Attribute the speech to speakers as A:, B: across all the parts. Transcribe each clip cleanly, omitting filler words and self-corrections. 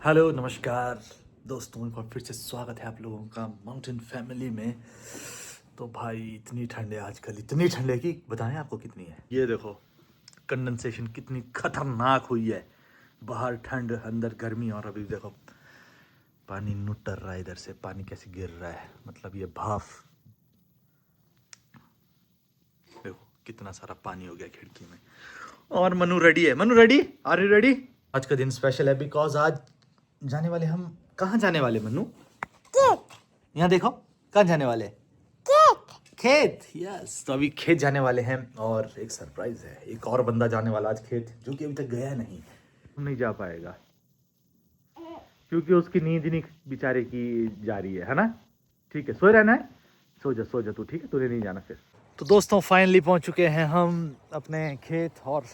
A: Hello नमस्कार दोस्तों, एक बार फिर से स्वागत है आप लोगों का माउंटेन फैमिली में। तो भाई इतनी ठंड है आजकल, इतनी ठंड है कि बताएं आपको कितनी है। ये देखो कंडेंसेशन कितनी खतरनाक हुई है। बाहर ठंड, अंदर गर्मी, और अभी देखो पानी नुटर रहा है, इधर से पानी कैसे गिर रहा है, मतलब ये भाफ। देखो कितना सारा पानी हो गया खिड़की में। और मनु रेडी है। Manu ready, are you ready? आज का दिन स्पेशल है बिकॉज आज जाने वाले हम कहाँ जाने वाले मनु? यहाँ देखो कहाँ जाने वाले? खेत। यस, तो अभी खेत जाने वाले हैं और एक सरप्राइज है। एक और बंदा जाने वाला आज खेत, जो कि अभी तक गया नहीं जा पाएगा क्योंकि उसकी नींद नहीं बेचारे की जा रही है ना। ठीक है, सोए रहना है, सो जा तू, ठीक है, तुझे नहीं जाना फिर। तो दोस्तों फाइनली पहुंच चुके हैं हम अपने खेत, और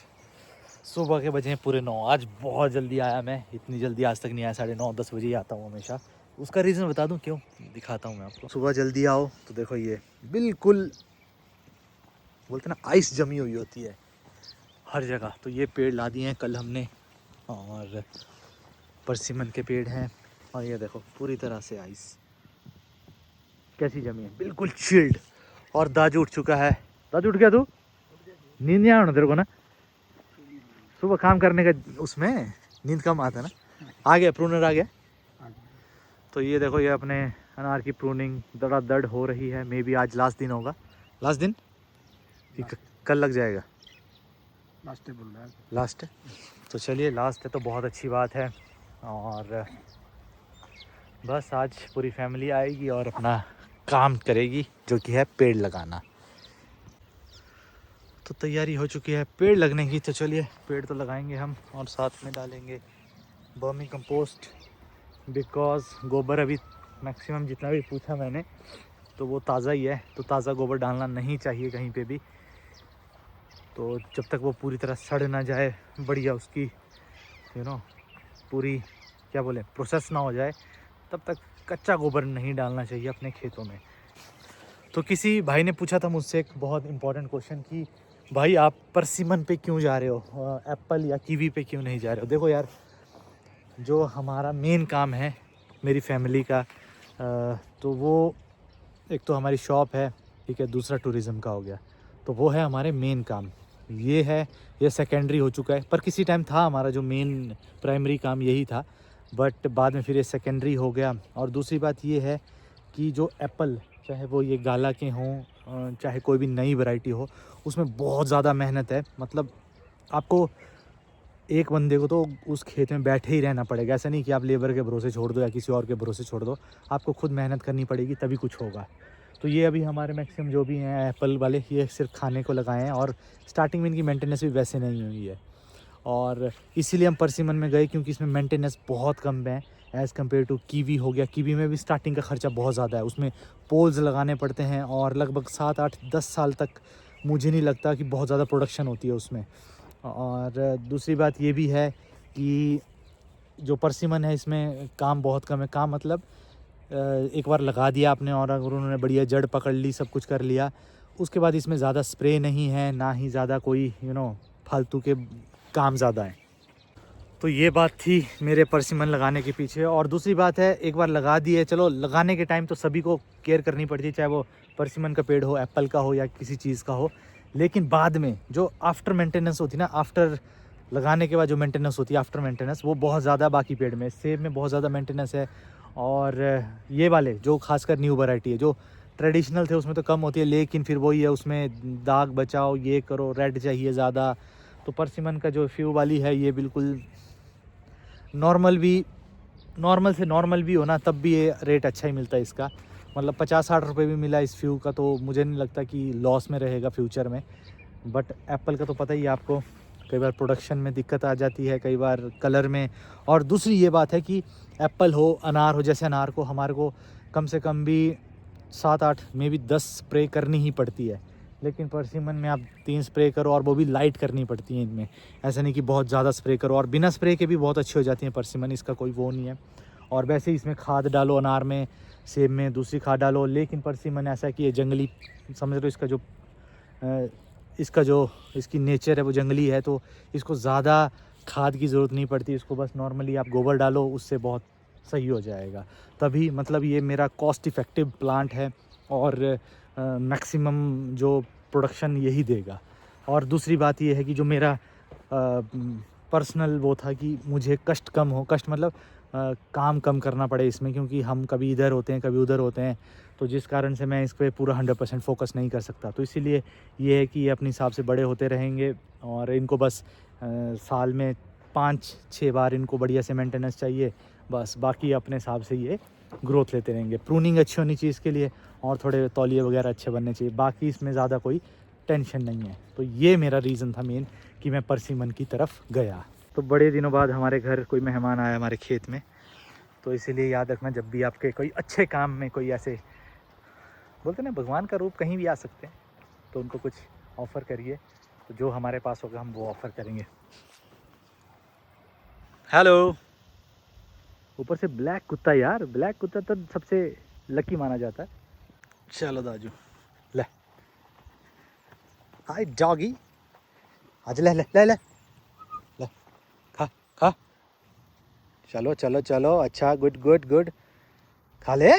A: सुबह के बजे हैं पूरे 9। आज बहुत जल्दी आया मैं, इतनी जल्दी आज तक नहीं आया, 9:30-10 बजे ही आता हूँ हमेशा। उसका रीज़न बता दूँ क्यों, दिखाता हूँ मैं आपको। सुबह जल्दी आओ तो देखो ये बिल्कुल बोलते ना आइस जमी हुई होती है हर जगह। तो ये पेड़ ला दिए हैं कल हमने, और परसिमन के पेड़ हैं, और ये देखो पूरी तरह से आइस कैसी जमी है, बिल्कुल चिल्ड। और दाजू उठ चुका है। दाजू उठ गया तू? नींद नहीं आना तेरे को ना? सुबह काम करने का उसमें नींद कम आता है ना। आ गया प्रूनर, आ गया। तो ये देखो ये अपने अनार की प्रूनिंग दड़ हो रही है। मे बी आज लास्ट दिन होगा। लास्ट दिन कि कल लग जाएगा?
B: लास्ट बोल रहा है।
A: लास्ट है तो चलिए, लास्ट है तो बहुत अच्छी बात है। और बस आज पूरी फैमिली आएगी और अपना काम करेगी, जो कि है पेड़ लगाना। तो तैयारी हो चुकी है पेड़ लगने की। तो चलिए पेड़ तो लगाएंगे हम, और साथ में डालेंगे वर्मी कंपोस्ट, बिकॉज गोबर अभी मैक्सिमम जितना भी पूछा मैंने तो वो ताज़ा ही है। तो ताज़ा गोबर डालना नहीं चाहिए कहीं पे भी। तो जब तक वो पूरी तरह सड़ ना जाए, बढ़िया उसकी पूरी क्या बोले प्रोसेस ना हो जाए, तब तक कच्चा गोबर नहीं डालना चाहिए अपने खेतों में। तो किसी भाई ने पूछा था मुझसे एक बहुत इंपॉर्टेंट क्वेश्चन कि भाई आप परसिमन पे क्यों जा रहे हो, एप्पल या कीवी पे क्यों नहीं जा रहे हो? देखो यार, जो हमारा मेन काम है मेरी फैमिली का, तो वो एक तो हमारी शॉप है, ठीक है, दूसरा टूरिज़्म का हो गया। तो वो है हमारे मेन काम। ये है, ये सेकेंडरी हो चुका है, पर किसी टाइम था हमारा जो मेन प्राइमरी काम यही था, बट बाद में फिर ये सेकेंडरी हो गया। और दूसरी बात ये है कि जो एप्पल, चाहे वो ये गाला के हों, चाहे कोई भी नई वैरायटी हो, उसमें बहुत ज़्यादा मेहनत है। मतलब आपको एक बंदे को तो उस खेत में बैठे ही रहना पड़ेगा। ऐसा नहीं कि आप लेबर के भरोसे छोड़ दो या किसी और के भरोसे छोड़ दो, आपको खुद मेहनत करनी पड़ेगी तभी कुछ होगा। तो ये अभी हमारे मैक्सिमम जो भी हैं एप्पल वाले, ये सिर्फ खाने को लगाए हैं, और स्टार्टिंग में इनकी मेंटेनेंस भी वैसे नहीं हुई है। और इसीलिए हम परसिमन में गए क्योंकि इसमें मेंटेनेंस बहुत कम है एज़ कम्पेयर टू कीवी हो गया। कीवी में भी स्टार्टिंग का खर्चा बहुत ज़्यादा है, उसमें पोल्स लगाने पड़ते हैं, और लगभग 7-8-10 साल तक मुझे नहीं लगता कि बहुत ज़्यादा प्रोडक्शन होती है उसमें। और दूसरी बात ये भी है कि जो परसिमन है इसमें काम बहुत कम है। काम मतलब एक बार लगा दिया आपने और अगर उन्होंने बढ़िया जड़ पकड़ ली, सब कुछ कर लिया, उसके बाद इसमें ज़्यादा स्प्रे नहीं है, ना ही ज़्यादा कोई फालतू के काम ज़्यादा है। तो ये बात थी मेरे परसिमन लगाने के पीछे। और दूसरी बात है, एक बार लगा दिए, चलो लगाने के टाइम तो सभी को केयर करनी पड़ती है, चाहे वो परसिमन का पेड़ हो, एप्पल का हो, या किसी चीज़ का हो। लेकिन बाद में जो आफ्टर मेंटेनेंस होती है ना, आफ्टर लगाने के बाद जो मेंटेनेंस होती है, आफ्टर मेंटेनेंस, वो बहुत ज़्यादा बाकी पेड़ में। सेब में बहुत ज़्यादा मेंटेनेंस है। और ये वाले जो खासकर न्यू वैरायटी है, जो ट्रेडिशनल थे उसमें तो कम होती है, लेकिन फिर वही है, उसमें दाग बचाओ, ये करो, रेड चाहिए ज़्यादा। तो परसिमन का जो फ्यू वाली है, ये बिल्कुल नॉर्मल से नॉर्मल भी हो ना, तब भी ये रेट अच्छा ही मिलता है इसका। मतलब 50-60 रुपये भी मिला इस फ्यू का, तो मुझे नहीं लगता कि लॉस में रहेगा फ्यूचर में। बट एप्पल का तो पता ही है आपको, कई बार प्रोडक्शन में दिक्कत आ जाती है, कई बार कलर में। और दूसरी ये बात है कि एप्पल हो, अनार हो, जैसे अनार को हमारे को कम से कम भी 7-8 में भी 10 स्प्रे करनी ही पड़ती है, लेकिन परसिमन में आप 3 स्प्रे करो, और वो भी लाइट करनी पड़ती है इनमें। ऐसा नहीं कि बहुत ज़्यादा स्प्रे करो, और बिना स्प्रे के भी बहुत अच्छी हो जाती हैं परसिमन, इसका कोई वो नहीं है। और वैसे ही इसमें खाद डालो, अनार में, सेब में दूसरी खाद डालो, लेकिन परसिमन ऐसा है कि ये जंगली, समझ लो इसका जो इसकी नेचर है वो जंगली है, तो इसको ज़्यादा खाद की ज़रूरत नहीं पड़ती इसको, बस नॉर्मली आप गोबर डालो उससे बहुत सही हो जाएगा। तभी मतलब ये मेरा कॉस्ट इफ़ेक्टिव प्लांट है और मैक्सिमम जो प्रोडक्शन यही देगा। और दूसरी बात ये है कि जो मेरा पर्सनल वो था कि मुझे कष्ट कम हो, कष्ट मतलब काम कम करना पड़े इसमें, क्योंकि हम कभी इधर होते हैं कभी उधर होते हैं, तो जिस कारण से मैं इस पर पूरा 100% फोकस नहीं कर सकता। तो इसीलिए ये है कि ये अपने हिसाब से बड़े होते रहेंगे और इनको बस साल में 5-6 बार इनको बढ़िया से मेंटेनेंस चाहिए, बस बाकी अपने हिसाब से ये ग्रोथ लेते रहेंगे। प्रूनिंग अच्छी होनी चाहिए इसके लिए और थोड़े तौलिए वगैरह अच्छे बनने चाहिए, बाकी इसमें ज़्यादा कोई टेंशन नहीं है। तो ये मेरा रीज़न था मेन कि मैं परसिमन की तरफ गया। तो बड़े दिनों बाद हमारे घर कोई मेहमान आया हमारे खेत में, तो इसीलिए याद रखना जब भी आपके कोई अच्छे काम में कोई ऐसे बोलते ना भगवान का रूप कहीं भी आ सकते हैं, तो उनको कुछ ऑफ़र करिए, तो जो हमारे पास होगा हम वो ऑफ़र करेंगे। हेलो। ऊपर से ब्लैक कुत्ता यार, ब्लैक कुत्ता तो सबसे लकी माना जाता है। चलो दाजू ले, हाय डॉगी, आज ले ले ले ले ले, खा खा, चलो चलो चलो, अच्छा गुड गुड गुड, खा ले,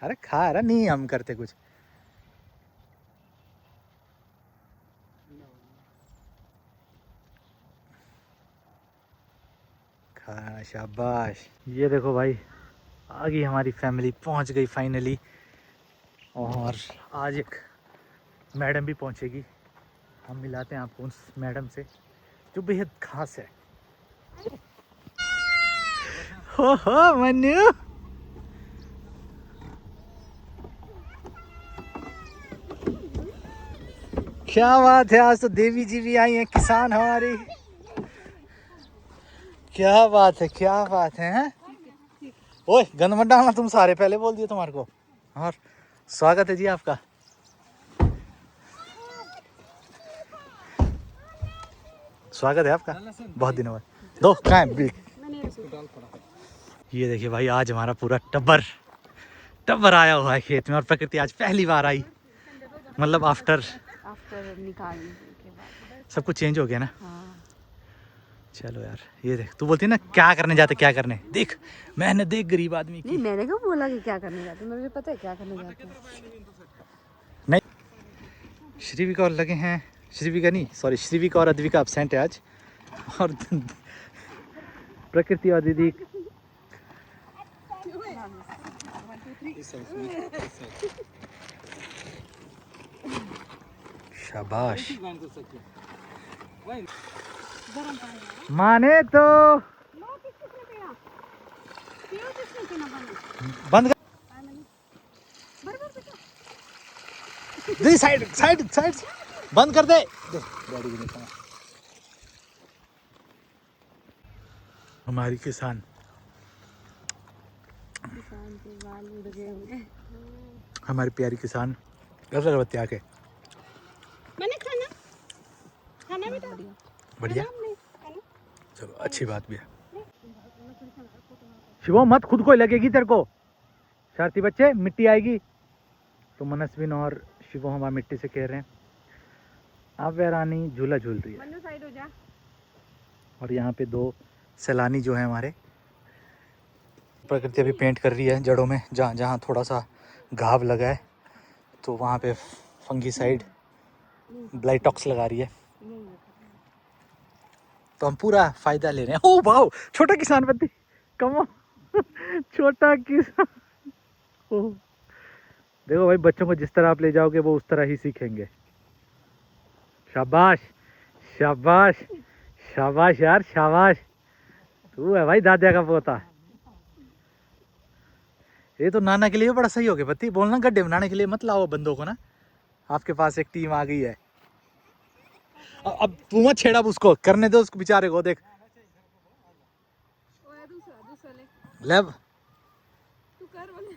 A: अरे खा रहा नहीं हम करते कुछ। खा, शाबाश। ये देखो भाई आ गई हमारी फैमिली, पहुंच गई फाइनली, और आज एक मैडम भी पहुंचेगी, हम मिलाते हैं आपको उस मैडम से जो बेहद खास है। हो मनु, क्या बात है, आज तो देवी जी भी आई हैं, किसान हमारी, क्या बात है क्या बात है, हैं? ओए गंद मत डालना, तुम सारे पहले बोल दिए तुम्हारे को। और स्वागत है जी आपका, स्वागत है आपका, बहुत दिनों बाद। दो कहाँ है बिल? ये देखिए भाई आज हमारा पूरा टब्बर टब्बर आया हुआ है खेत में, और प्रकृति आज पहली बार आई, मतलब आफ्टर
C: निकालने के बाद
A: सब कुछ चेंज हो गया ना।
C: हाँ।
A: चलो यार, ये देख तू बोलती है ना क्या करने जाते क्या करने, देख मेहनत देख गरीब आदमी
C: नहीं
A: की।
C: मैंने कब बोला कि क्या करने जाते, मुझे पता है क्या करने जाते हैं।
A: नहीं, श्रीविका और लगे हैं, श्रीविका नहीं सॉरी, श्रीविका और अद्विका एब्सेंट है आज, और प्रकृति और दीदी शाबाश, माने तो बंद कर दे, साइड साइड साइड बंद कर दे, गाड़ी भी नहीं। हमारी किसान
C: के बाल उड़ गए होंगे।
A: हमारी प्यारी किसान अगरबत्ती आके
C: मैंने खाना खाना भी बढ़िया
A: बढ़िया, चलो अच्छी बात भी है। शिवो मत खुद को लगेगी तेरे को, शरारती बच्चे, मिट्टी आएगी। तो मनस्विन और शिवो हमारा मिट्टी से कह रहे हैं आप वे रानी झूला झूल रही है,
C: मन्नू साइड हो जा।
A: और यहाँ पे दो सैलानी जो है हमारे, प्रकृति अभी पेंट कर रही है जड़ों में, जहाँ जहाँ थोड़ा सा घाव लगा है तो वहाँ पे फंगीसाइड ब्लाइटॉक्स लगा रही है, तो हम पूरा फायदा ले रहे हैं। ओ वाओ, छोटा किसान बत्ती, कमो छोटा किसान। ओ देखो भाई, बच्चों को जिस तरह आप ले जाओगे वो उस तरह ही सीखेंगे। शाबाश शाबाश शाबाश यार शाबाश, तू है भाई दादा का पोता। ये तो नाना के लिए बड़ा सही हो गया बत्ती, बोलना गड्ढे बनाने के लिए मत लाओ बंदों को ना, आपके पास एक टीम आ गई है। अब तू मत छेड़ा, उसको करने दो, उसको बेचारे को, देख ले
C: तू कर बोले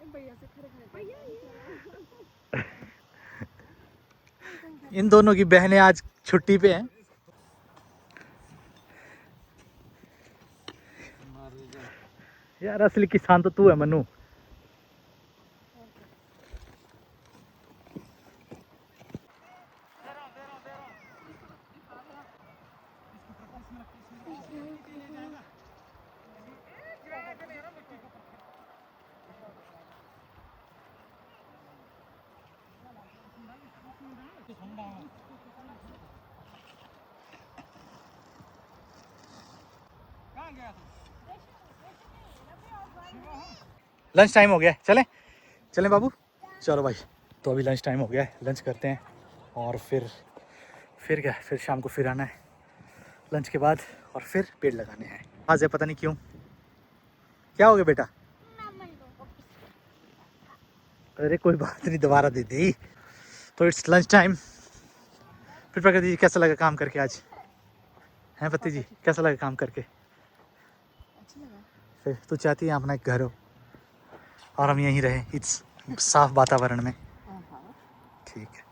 C: भैया से खड़े
A: इन दोनों की बहनें आज छुट्टी पे हैं। यार असली किसान तो तू है मनु। लंच टाइम हो गया है, चलें चलें बाबू, चलो भाई। तो अभी लंच टाइम हो गया है, लंच करते हैं और फिर क्या, फिर शाम को फिर आना है लंच के बाद और फिर पेड़ लगाने हैं। आज है पता नहीं क्यों, क्या हो गया बेटा? अरे कोई बात नहीं, दोबारा दे दी। तो इट्स लंच टाइम। फिर प्रकृति जी कैसा लगा काम करके आज? हैं पति जी कैसा लगा काम करके? फिर तू चाहती है अपना एक घर हो और हम यहीं रहें इस साफ वातावरण में? ठीक है,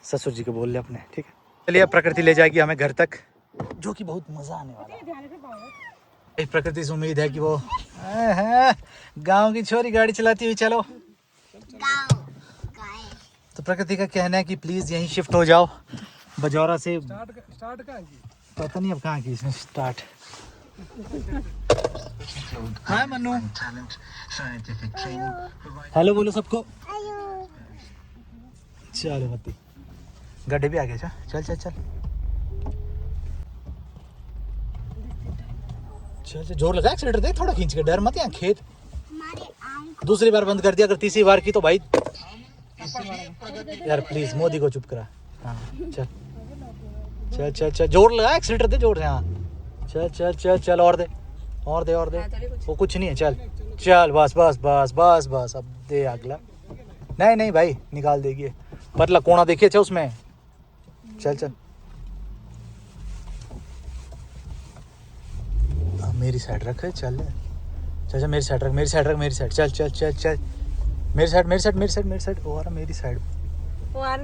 A: ससुर जी को बोल ले अपने, ठीक है। चलिए अब प्रकृति ले जाएगी हमें घर तक, जो कि बहुत मज़ा आने वाला है। प्रकृति से उम्मीद है कि वो गांव की छोरी गाड़ी चलाती हुई चलो। तो प्रकृति का कहना है कि प्लीज़ यहीं शिफ्ट हो जाओ, बजौरा से।
B: स्टार्ट कहाँ की?
A: पता नहीं अब कहाँ की इसने स्टार्ट। हाय मन्नू, हेलो बोलो सबको। चलो मत्ती, गड्ढे भी आ गए। चल चल चल चल चल, जोर लगा, एक्सीलेटर दे थोड़ा खींच के, डर मत। यहाँ खेत दूसरी बार बंद कर दिया, अगर तीसरी बार की तो भाई यार प्लीज मोदी को चुप करा। हाँ चल चल चल चल, जोर लगा, एक्सीलेटर दे जोर से। हाँ चल चल चल चल, और दे और दे और दे, वो कुछ नहीं है। चल चल, बस बस बस बस बस, अब दे अगला। नहीं नहीं भाई, निकाल देगी पतला कोना, देखिए अच्छा उसमें। चल चल, मेरी साइड रख, चल चल चल, मेरी साइड रख, मेरी साइड रख, मेरी साइड। चल चल चल चल, मेरी साइड मेरी साइड मेरी साइड मेरी साइड, और मेरी साइड।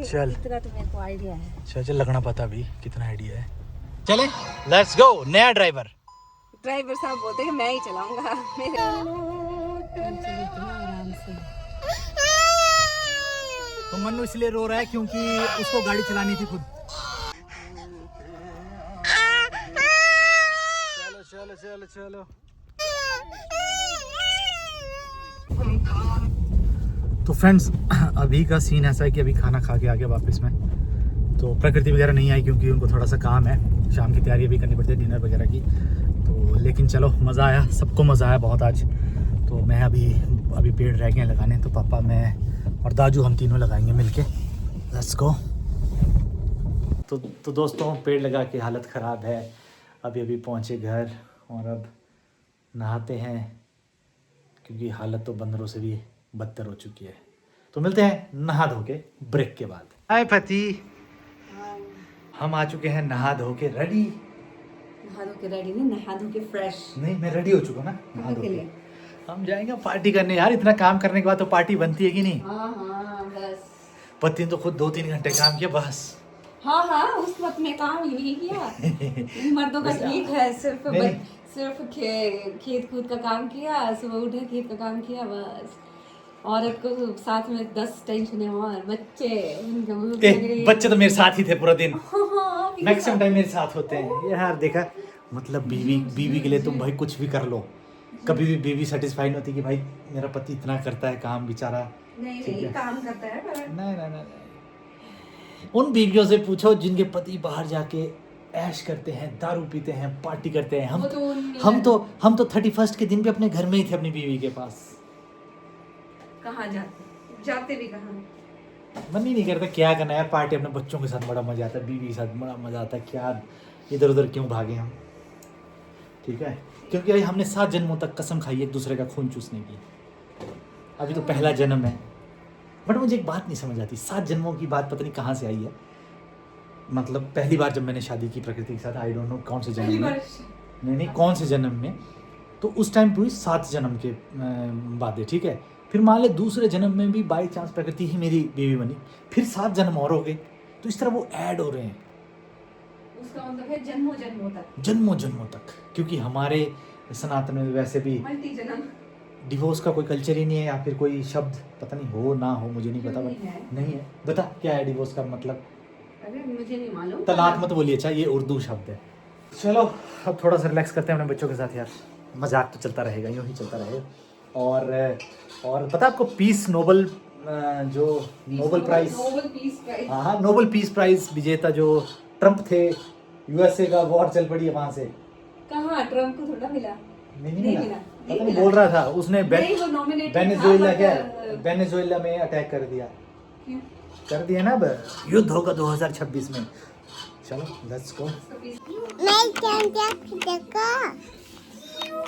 A: चल
C: इतना तो मेरे को आइडिया है।
A: चल चल, लगना पता भी कितना आइडिया है। चले लेट्स गो। नया ड्राइवर
C: साहब बोलते हैं मैं ही चलाऊंगा।
A: तो मन्नू इसलिए रो रहा है क्योंकि उसको गाड़ी चलानी थी खुद। चलो चलो चलो चलो। तो फ्रेंड्स अभी का सीन ऐसा है कि अभी खाना खा के आ गया वापस में। तो प्रकृति वगैरह नहीं आई क्योंकि उनको थोड़ा सा काम है, शाम की तैयारी भी करनी पड़ती है डिनर वगैरह की। तो लेकिन चलो मज़ा आया, सबको मज़ा आया बहुत आज। तो मैं अभी पेड़ रह गए लगाने, तो पापा मैं और दाजू हम तीनों लगाएंगे मिलके। Let's go. तो दोस्तों पेड़ लगा के हालत ख़राब है। अभी पहुँचे घर और अब नहाते हैं क्योंकि हालत तो बंदरों से भी बदतर हो चुकी है। तो मिलते हैं नहा धो के ब्रेक के बाद। हाय पति, हम आ चुके हैं नहा धो के रेडी।
C: नहा धो के रेडी नहीं, नहा धो के फ्रेश।
A: नहीं मैं रेडी हो चुका ना नहा धो के। हम जाएंगे पार्टी करने यार, इतना काम करने के बाद तो पार्टी बनती है कि नहीं?
C: हाँ बस।
A: पति ने तो खुद 2-3 घंटे काम किया बस।
C: हाँ उस वक्त में काम यही किया। मर्दों का ठीक है, सिर्फ खेत कूद का काम किया, सुबह उठे खेत का काम किया बस। औरत को साथ में 10 टेंशन और बच्चे
A: बच्चे तो मेरे साथ ही थे पूरा दिन। मैक्सिमम टाइम मेरे साथ होते हैं यार। देखा मतलब बीवी के लिए तुम भाई कुछ भी कर लो, कभी भी बीवी सेटिस्फाई नहीं होती कि भाई मेरा पति इतना करता है काम बेचारा।
C: नहीं काम करता है पर
A: नहीं उन बीवियों से पूछो जिनके पति बाहर जाके ऐश करते हैं, दारू पीते हैं, पार्टी करते हैं। हम तो 31 के दिन भी अपने घर में ही थे अपनी बीवी के पास।
C: कहाँ जाते भी कहाँ,
A: मन ही नहीं करता क्या करना यार। पार्टी अपने बच्चों के साथ बड़ा मजा आता है, बीवी के साथ बड़ा मजा आता है। क्या इधर उधर क्यों भागे हम, ठीक है? क्योंकि भाई हमने 7 जन्मों तक कसम खाई एक दूसरे का खून चूसने की। अभी तो पहला जन्म है। बट मुझे एक बात नहीं समझ आती, 7 जन्मों की बात पता नहीं कहाँ से आई है। मतलब पहली बार जब मैंने शादी की प्रकृति के साथ, आई डोंट नो कौन से जन्म में, नहीं कौन से जन्म में, तो उस टाइम पूरी 7 जन्म के बाद है, ठीक है? फिर मान ले दूसरे जन्म में भी बाई चांस प्रकृति ही मेरी बीवी बनी, फिर 7 जन्म और हो गए। तो इस तरह वो ऐड हो रहे हैं,
C: उसका मतलब है जन्मों
A: जन्मों तक। क्योंकि हमारे सनातन में वैसे भी
C: मल्टी जन्म
A: डिवोर्स का कोई कल्चर ही नहीं है, या फिर कोई शब्द पता नहीं हो ना हो, मुझे नहीं पता। नहीं है। बता क्या है डिवोर्स का मतलब?
C: अरे मुझे नहीं मालूम।
A: तलाक मत बोलिए, अच्छा ये उर्दू शब्द है। चलो अब थोड़ा सा रिलैक्स करते हैं अपने बच्चों के साथ यार। मजाक तो चलता रहेगा, यूँ ही चलता रहेगा। और पता आपको पीस नोबल जो नोबल प्राइज, हाँ नोबल पीस प्राइज विजेता जो ट्रम्प थे, यूएसए का वॉर चल पड़ी है वहाँ से,
C: कहाँ ट्रम्प को थोड़ा मिला?
A: नहीं मिला। पता नहीं
C: मिला।
A: बोल रहा था उसने
C: नहीं, वो nominated था,
A: वेनेजुएला
C: but,
A: क्या वेनेजुएला में अटैक कर दिया।
C: क्यों?
A: कर दिया ना, अब युद्ध होगा 2026 में। चलो लेट्स गो।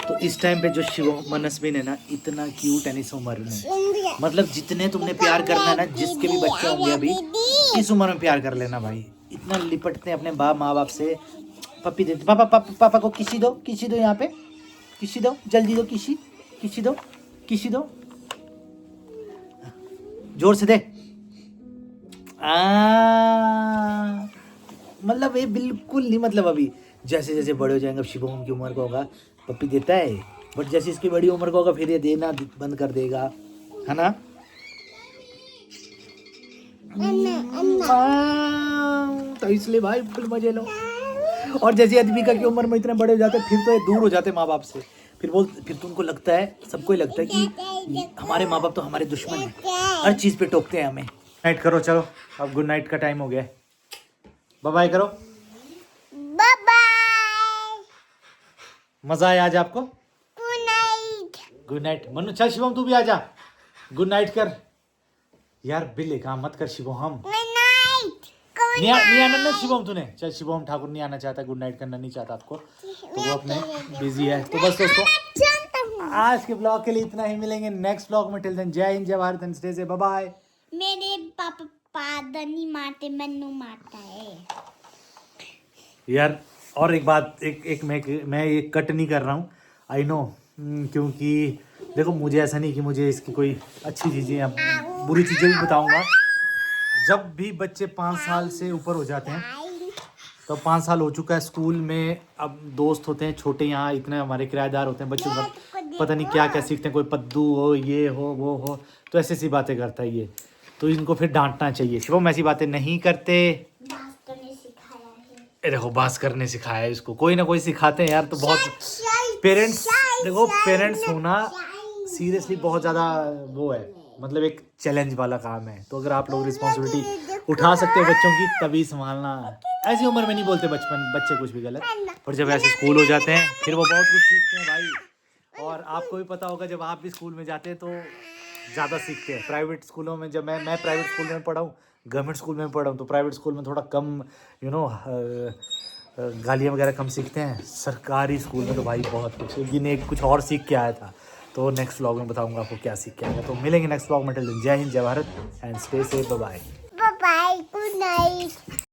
A: तो इस टाइम पे जो शिव मनस्विन है ना, इतना क्यूट है इस उम्र में। मतलब जितने तुमने प्यार करना है ना, जिसके भी बच्चे होंगे अभी इस उम्र में प्यार कर लेना भाई। इतना लिपटते हैं अपने माँ बाप से। पप्पी दे, पापा पापा पापा को किसी दो यहाँ पे, किसी दो, जल्दी दो, किसी दो, जोर से दे। मतलब ये बिल्कुल नहीं, मतलब अभी जैसे जैसे बड़े हो जाएंगे, अब शिवम की उम्र का होगा पप्पी देता है, बट जैसे इसकी बड़ी उम्र का होगा फिर ये देना बंद कर देगा, है ना। तो इसलिए भाई फुल मजे लो। और जैसे अदबिका की उम्र में इतने बड़े हो जाते फिर तो ये दूर हो जाते माँ बाप से। फिर तो उनको लगता है, सबको ही लगता है कि हमारे माँ बाप तो हमारे दुश्मन हैं, हर चीज़ पे टोकते हैं हमें। नाइट करो, चलो अब गुड नाइट का टाइम हो गया है। बाय बाय करो।
D: Bye bye.
A: मजा आया आज आपको?
D: Good night.
A: Good night. Manu चल शिवम तू भी आ जा, गुड नाइट कर। यार बिल्ले काम मत कर शिवम।
D: Good night.
A: नहीं आना ना शिवम तूने। चल शिवम ठाकुर नहीं आना चाहता, गुड नाइट करना नहीं चाहता आपको, तो वो अपने बिजी है। तो बस दोस्तों आज के ब्लॉग के लिए इतना ही। मिलेंगे नेक्स्ट ब्लॉग में। टिल देन जय हिंद, जय भारत एंड स्टे से बाय बाय।
D: मेरे पापा पादनी मारते, मन्नू मारता है
A: यार और एक बात, एक मैं ये कट नहीं कर रहा हूँ, आई नो, क्योंकि देखो मुझे ऐसा नहीं कि मुझे इसकी कोई अच्छी चीज़ें या बुरी चीज़ें भी बताऊंगा। जब भी बच्चे 5 साल से ऊपर हो जाते हैं, तो 5 साल हो चुका है, स्कूल में अब दोस्त होते हैं छोटे, यहाँ इतने हमारे किराएदार होते हैं, बच्चों का पता नहीं क्या क्या सीखते हैं, कोई पद्दू हो, ये हो, वो हो, तो ऐसी बातें करता है ये। तो इनको फिर डांटना चाहिए। शिवम ऐसी बातें नहीं करते। देखो बास करने सिखाया है इसको, कोई ना कोई सिखाते हैं यार। तो बहुत पेरेंट्स, देखो पेरेंट्स होना सीरियसली बहुत ज़्यादा वो है, मतलब एक चैलेंज वाला काम है। तो अगर आप लोग रिस्पॉन्सिबिलिटी उठा सकते हो बच्चों की, तभी संभालना। ऐसी उम्र में नहीं बोलते बच्चे कुछ भी गलत, और जब ऐसे स्कूल हो जाते हैं फिर वो बहुत कुछ सीखते हैं भाई। और आपको भी पता होगा जब आप भी स्कूल में जाते हैं तो ज़्यादा सीखते हैं। प्राइवेट स्कूलों में, जब मैं प्राइवेट स्कूल में पढ़ा हूँ, गवर्नमेंट स्कूल में पढ़ा हूँ, तो प्राइवेट स्कूल में थोड़ा कम गालियाँ वगैरह कम सीखते हैं। सरकारी स्कूल में तो भाई बहुत कुछ, एक कुछ और सीख के आया था। तो नेक्स्ट व्लॉग में बताऊंगा आपको क्या सीख के आएगा। तो मिलेंगे नेक्स्ट व्लॉग में। टिल देन जय हिंद, जय Bharat and stay safe, bye bye.
D: Bye bye. Good night.